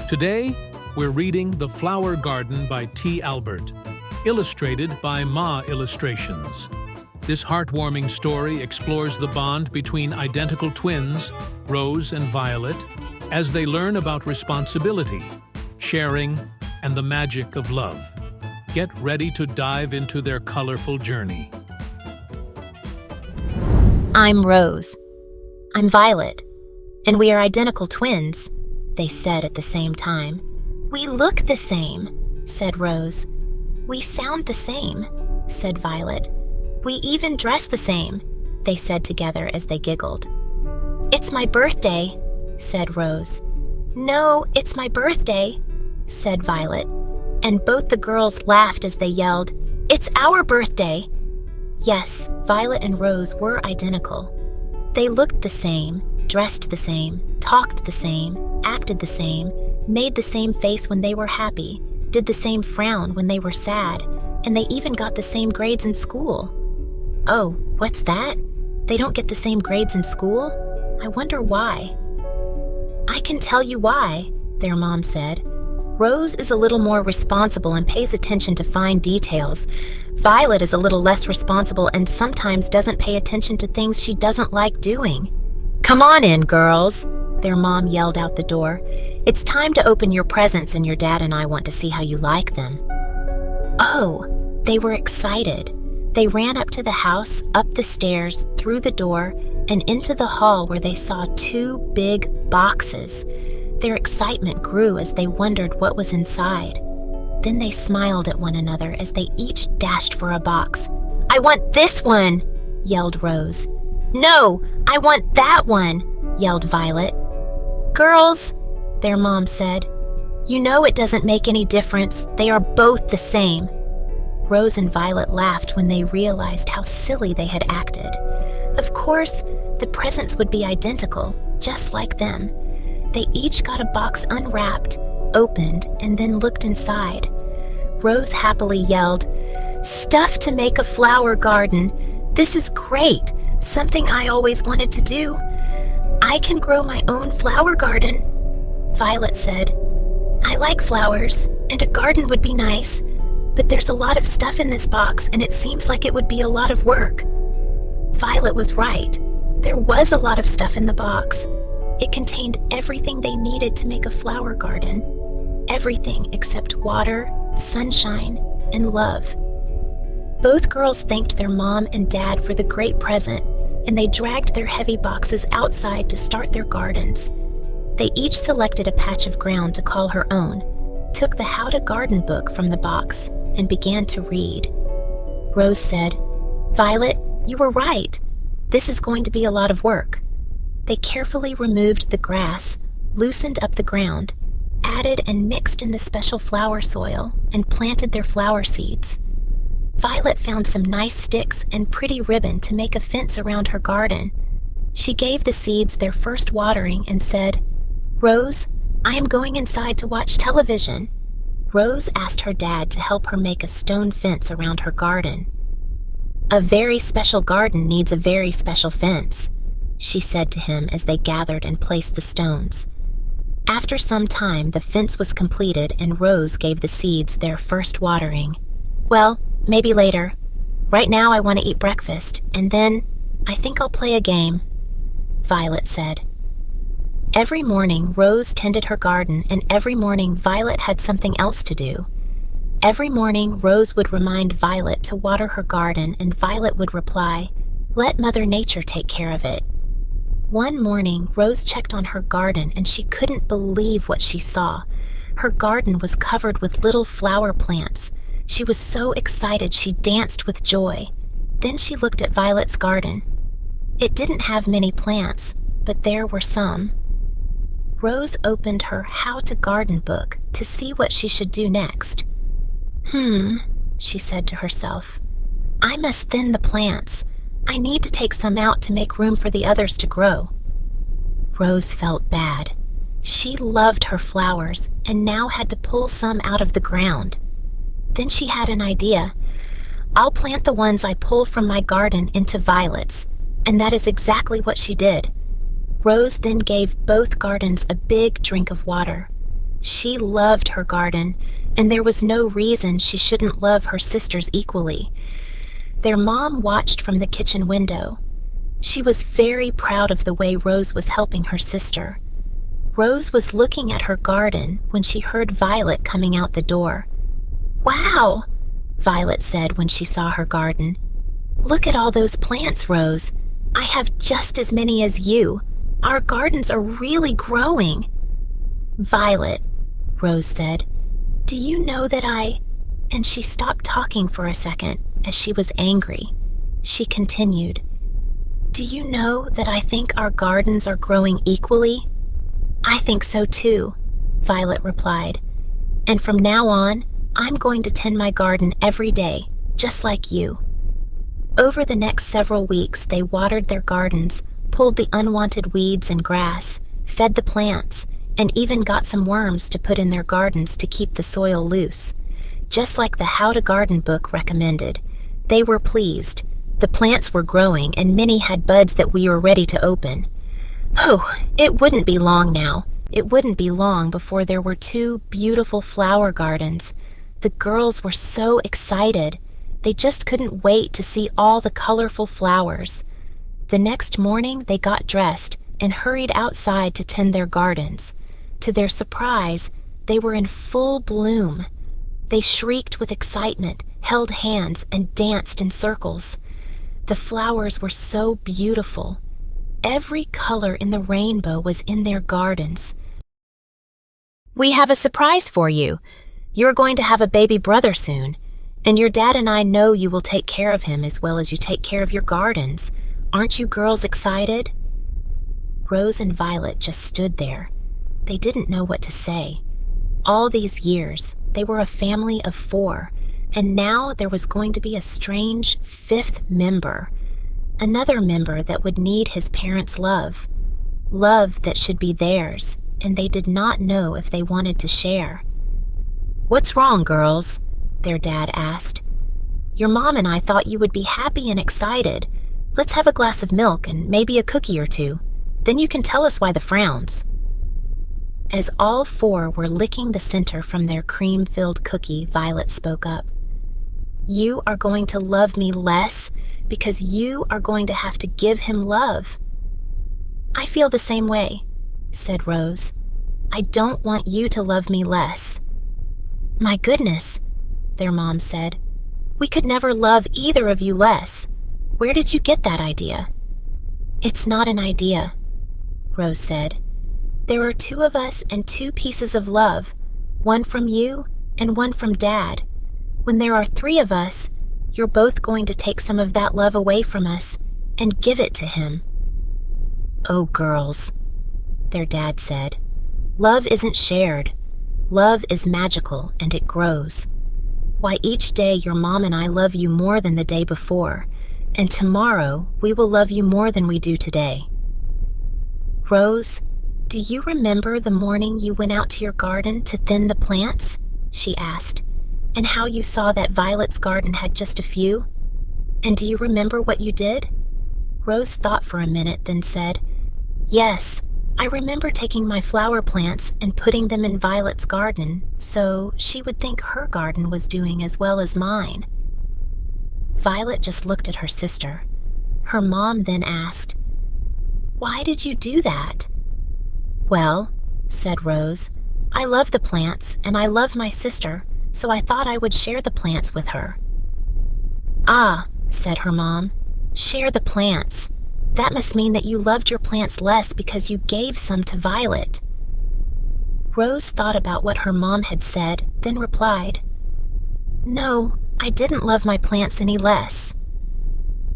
Today, we're reading The Flower Garden by T.Albert, illustrated by Ma Illustrations. This heartwarming story explores the bond between identical twins, Rose and Violet, as they learn about responsibility, sharing, and the magic of love. Get ready to dive into their colorful journey. I'm Rose. I'm Violet. And we are identical twins, they said at the same time. We look the same, said Rose. We sound the same, said Violet. We even dress the same, they said together as they giggled. It's my birthday, said Rose. No, it's my birthday, said Violet. And both the girls laughed as they yelled, It's our birthday! Yes, Violet and Rose were identical. They looked the same, dressed the same, talked the same, acted the same, made the same face when they were happy, did the same frown when they were sad, and they even got the same grades in school. Oh, what's that? They don't get the same grades in school? I wonder why. I can tell you why, their mom said. Rose is a little more responsible and pays attention to fine details. Violet is a little less responsible and sometimes doesn't pay attention to things she doesn't like doing. Come on in, girls, their mom yelled out the door. It's time to open your presents and your dad and I want to see how you like them. Oh, they were excited. They ran up to the house, up the stairs, through the door, and into the hall where they saw 2 big boxes. Their excitement grew as they wondered what was inside. Then they smiled at one another as they each dashed for a box. I want this one, yelled Rose. No, I want that one, yelled Violet. Girls, their mom said, you know it doesn't make any difference. They are both the same. Rose and Violet laughed when they realized how silly they had acted. Of course, the presents would be identical, just like them. They each got a box unwrapped, opened, and then looked inside. Rose happily yelled, Stuff to make a flower garden. This is great, something I always wanted to do. I can grow my own flower garden. Violet said, I like flowers, and a garden would be nice, but there's a lot of stuff in this box, and it seems like it would be a lot of work. Violet was right. There was a lot of stuff in the box. It contained everything they needed to make a flower garden. Everything except water, sunshine, and love. Both girls thanked their mom and dad for the great present, and they dragged their heavy boxes outside to start their gardens. They each selected a patch of ground to call her own, took the How to Garden book from the box, and began to read. Rose said, Violet, you were right. This is going to be a lot of work. They carefully removed the grass, loosened up the ground, added and mixed in the special flower soil, and planted their flower seeds. Violet found some nice sticks and pretty ribbon to make a fence around her garden. She gave the seeds their first watering and said, Rose, I am going inside to watch television. Rose asked her dad to help her make a stone fence around her garden. A very special garden needs a very special fence, she said to him as they gathered and placed the stones. After some time, the fence was completed and Rose gave the seeds their first watering. Well, maybe later. Right now I want to eat breakfast, and then I think I'll play a game, Violet said. Every morning, Rose tended her garden, and every morning Violet had something else to do. Every morning, Rose would remind Violet to water her garden, and Violet would reply, Let Mother Nature take care of it. One morning, Rose checked on her garden, and she couldn't believe what she saw. Her garden was covered with little flower plants. She was so excited she danced with joy. Then she looked at Violet's garden. It didn't have many plants, but there were some. Rose opened her How to Garden book to see what she should do next. She said to herself. I must thin the plants. I need to take some out to make room for the others to grow. Rose felt bad. She loved her flowers and now had to pull some out of the ground. Then she had an idea. I'll plant the ones I pull from my garden into violets, and that is exactly what she did. Rose then gave both gardens a big drink of water. She loved her garden, and there was no reason she shouldn't love her sisters equally. Their mom watched from the kitchen window. She was very proud of the way Rose was helping her sister. Rose was looking at her garden when she heard Violet coming out the door. "Wow," Violet said when she saw her garden. "Look at all those plants, Rose. I have just as many as you. Our gardens are really growing." "Violet," Rose said, "do you know that I—" And she stopped talking for a second as she was angry. She continued, "Do you know that I think our gardens are growing equally?" "I think so too," Violet replied. "And from now on, I'm going to tend my garden every day, just like you." Over the next several weeks, they watered their gardens, pulled the unwanted weeds and grass, fed the plants, and even got some worms to put in their gardens to keep the soil loose. Just like the How to Garden book recommended, they were pleased. The plants were growing, and many had buds that we were ready to open. Oh, it wouldn't be long now. It wouldn't be long before there were 2 beautiful flower gardens. The girls were so excited. They just couldn't wait to see all the colorful flowers. The next morning, they got dressed and hurried outside to tend their gardens. To their surprise, they were in full bloom. They shrieked with excitement, held hands, and danced in circles. The flowers were so beautiful. Every color in the rainbow was in their gardens. "We have a surprise for you. You're going to have a baby brother soon, and your dad and I know you will take care of him as well as you take care of your gardens. Aren't you girls excited?" Rose and Violet just stood there. They didn't know what to say. All these years, they were a family of 4, and now there was going to be a strange 5th member. Another member that would need his parents' love. Love that should be theirs, and they did not know if they wanted to share. "What's wrong, girls?" their dad asked. "Your mom and I thought you would be happy and excited. Let's have a glass of milk and maybe a cookie or 2. Then you can tell us why the frowns." As all 4 were licking the center from their cream-filled cookie, Violet spoke up. "You are going to love me less because you are going to have to give him love." "I feel the same way," said Rose. "I don't want you to love me less." "My goodness," their mom said. "We could never love either of you less. Where did you get that idea?" "It's not an idea," Rose said. "There are 2 of us and 2 pieces of love, one from you and one from Dad. When there are 3 of us, you're both going to take some of that love away from us and give it to him." "Oh, girls," their dad said, "love isn't shared. Love is magical and it grows. Why, each day your mom and I love you more than the day before, and tomorrow we will love you more than we do today." "Rose, do you remember the morning you went out to your garden to thin the plants?" she asked, "and how you saw that Violet's garden had just a few? And do you remember what you did?" Rose thought for a minute, then said, "Yes, I remember taking my flower plants and putting them in Violet's garden so she would think her garden was doing as well as mine." Violet just looked at her sister. Her mom then asked, "Why did you do that?" "Well," said Rose, "I love the plants and I love my sister, so I thought I would share the plants with her." "Ah," said her mom, "share the plants. That must mean that you loved your plants less because you gave some to Violet." Rose thought about what her mom had said, then replied, "No, I didn't love my plants any less.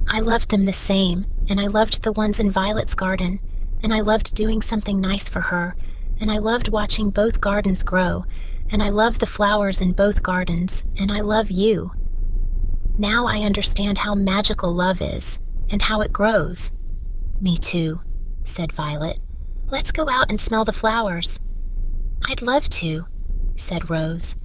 I loved them the same, and I loved the ones in Violet's garden, and I loved doing something nice for her, and I loved watching both gardens grow, and I love the flowers in both gardens, and I love you. Now I understand how magical love is, and how it grows." "Me too," said Violet. "Let's go out and smell the flowers." "I'd love to," said Rose.